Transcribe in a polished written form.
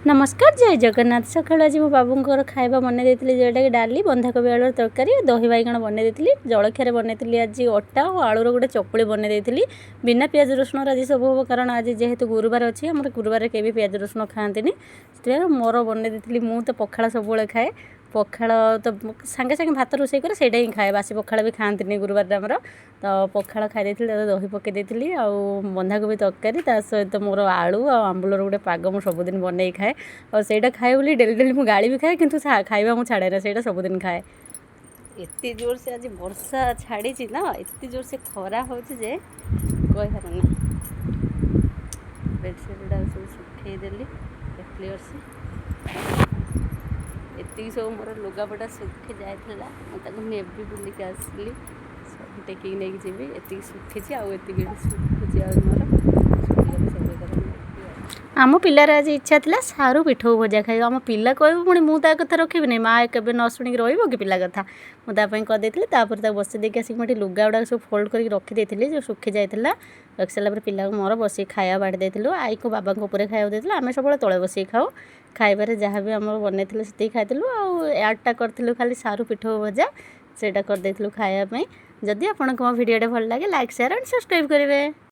नमस्कार जय जगन्नाथ सकाल आज मो बाबूंर खाଇବା बनै जोटा कि डाली बंधाकोबी आलू तरकारी दही बैगण बनै जलखिया बनै आज अटा और आलूर गोटे चकुली बनै बिना पियाज रसुण आज सब हम कारण आज जेहेतु गुरुवार अच्छी आम गुरुवार के पियाज रसुण खाती से मोर बनै मु तो पखाड़ सब खाए पखाड़ तो सांगे सांगे भात रोषे करे से ही खाए बासी पखाड़ भी खाती गुरुवार आमर तो पखाड़ खाई दही पकई आ बंधाकोबी तरकारी सहित मोर आलू आंबुलर गोटे पाग मुझे सबुदिन बन खाए और सहीटा खाए बोली डेली डेली मुझे गाड़ी भी खाए किंतु खाइबा मुझे छाड़े ना से सबुदिन खाए एत जोर से आज वर्षा छाड़ी ना एत जोर से खरा हो कह बेडसीट सब सुखेदेली क्लियर से एति सब मोर लुगापटा सुखी जाइला मुझे बुलिक आसली सब टेक नहीं जी एति सुखी आती सुखुची आम पिलार आज इच्छा था सारू पिठौ भजा खाई आम पिला कह पुणी मुझे कथा रखी नहीं माँ के न शुणी रही कि पिला कथा मुझे करदे बस देख आसिक मुझे लुगा गुड़ा सब फोल्ड कर रखी जो सुखी जाता रखी सारा पिला मोर बस खाया बाढ़ देलु आई को बाबा खाया देते आम सब तले बस खाऊ खाइबार जहाँ भी आम बन से खाइलु आटा करूँ खाली सारू पिठौ भजा से करदे खायापी जदि आपको मो भिडियो भल लगे लाइक शेयर एंड सब्सक्राइब करेंगे।